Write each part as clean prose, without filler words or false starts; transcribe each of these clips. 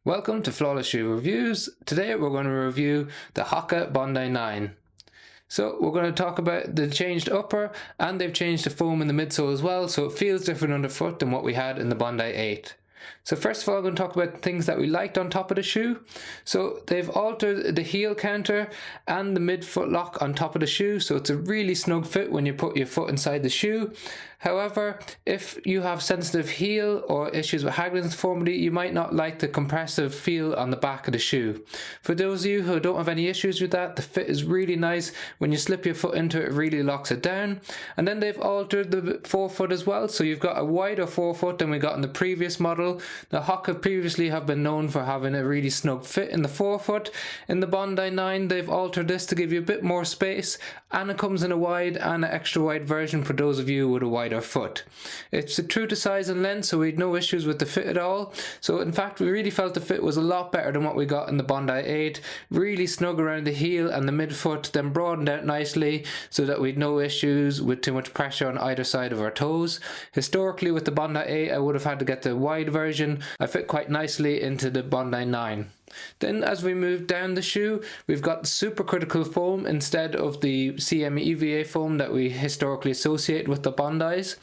Welcome to Flawless Shoe Reviews. Today we're going to review the Hoka Bondi 9. So we're going to talk about the changed upper, and they've changed the foam in the midsole as well, so it feels different underfoot than what we had in the Bondi 8. So first of all, I'm going to talk about things that we liked on top of the shoe. So they've altered the heel counter and the mid-foot lock on top of the shoe, so it's a really snug fit when you put your foot inside the shoe. However, if you have sensitive heel or issues with Haglund's deformity, you might not like the compressive feel on the back of the shoe. For those of you who don't have any issues with that, the fit is really nice. When you slip your foot into it, it really locks it down. And then they've altered the forefoot as well, so you've got a wider forefoot than we got in the previous model. The Hoka previously have been known for having a really snug fit in the forefoot. In the Bondi 9, they've altered this to give you a bit more space, and it comes in a wide and an extra wide version for those of you with a wider foot. It's true to size and length, so we had no issues with the fit at all. So in fact, we really felt the fit was a lot better than what we got in the Bondi 8. Really snug around the heel and the midfoot, then broadened out nicely so that we had no issues with too much pressure on either side of our toes. Historically with the Bondi 8, I would have had to get the wide version. I fit quite nicely into the Bondi 9. Then as we move down the shoe, we've got the supercritical foam instead of the EVA foam that we historically associate with the Bondis.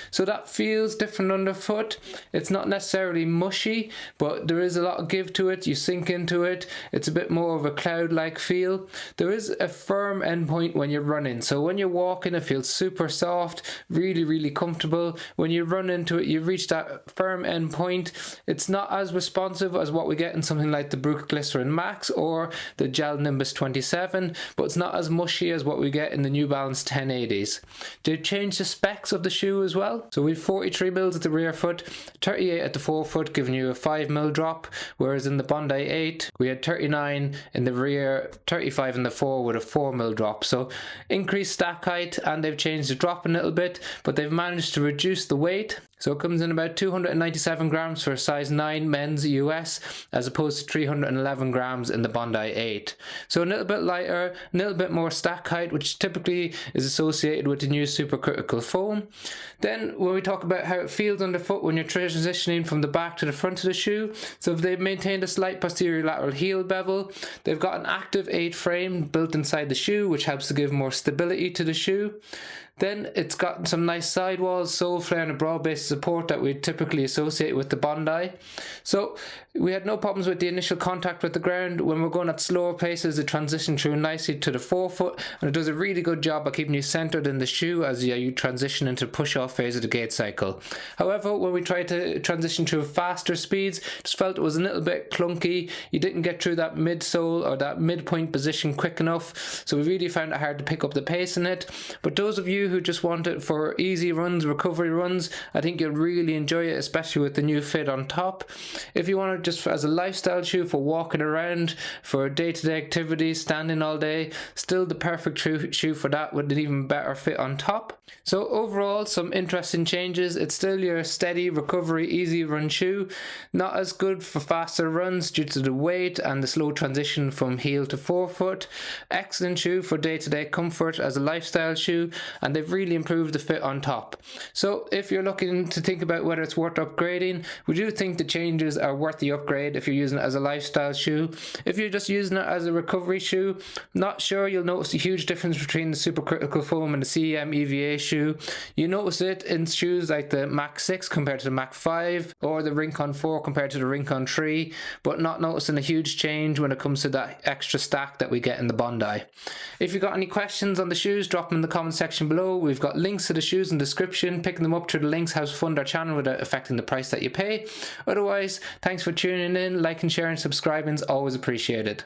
So that feels different underfoot. It's not necessarily mushy, but there is a lot of give to it. You sink into it. It's a bit more of a cloud-like feel. There is a firm endpoint when you're running. So when you're walking, it feels super soft, really comfortable. When you run into it, you reach that firm endpoint. It's not as responsive as what we get in something like the Glycerin Max or the Gel Nimbus 27, but it's not as mushy as what we get in the New Balance 1080s. They've changed the specs of the shoe as well. So we've 43 mils at the rear foot, 38 at the forefoot, giving you a 5 mil drop, whereas in the Bondi 8 we had 39 in the rear, 35 in the fore with a 4 mil drop. So increased stack height, and they've changed the drop a little bit, but they've managed to reduce the weight. So it comes in about 297 grams for a size 9 men's US, as opposed to 311 grams in the Bondi 8. So a little bit lighter, a little bit more stack height, which typically is associated with the new supercritical foam. Then when we talk about how it feels underfoot when you're transitioning from the back to the front of the shoe, so they've maintained a slight posterior lateral heel bevel. They've got an active 8 frame built inside the shoe, which helps to give more stability to the shoe. Then it's got some nice sidewalls, sole flare, and a broad base support that we typically associate with the Bondi. So we had no problems with the initial contact with the ground. When we're going at slower paces, it transitions through nicely to the forefoot, and it does a really good job of keeping you centered in the shoe as you transition into the push-off phase of the gait cycle. However, when we tried to transition through faster speeds, just felt it was a little bit clunky. You didn't get through that midsole or that midpoint position quick enough, so we really found it hard to pick up the pace in it. But those of you who just want it for easy runs, recovery runs, I think you'll really enjoy it, especially with the new fit on top. If you want it just as a lifestyle shoe for walking around, for day-to-day activities, standing all day, still the perfect shoe for that with an even better fit on top. So overall, some interesting changes. It's still your steady recovery, easy run shoe. Not as good for faster runs due to the weight and the slow transition from heel to forefoot. Excellent shoe for day-to-day comfort as a lifestyle shoe, and they've really improved the fit on top. So if you're looking to think about whether it's worth upgrading, we do think the changes are worth the upgrade if you're using it as a lifestyle shoe. If you're just using it as a recovery shoe, not sure you'll notice a huge difference between the supercritical foam and the EVA shoe. You notice it in shoes like the Mach 6 compared to the Mach 5 or the Rincon 4 compared to the Rincon 3, but not noticing a huge change when it comes to that extra stack that we get in the Bondi. If you've got any questions on the shoes, drop them in the comment section below. We've got links to the shoes in the description. Picking them up through the links helps fund our channel without affecting the price that you pay. Otherwise, thanks for tuning in. Like and share and subscribing is always appreciated.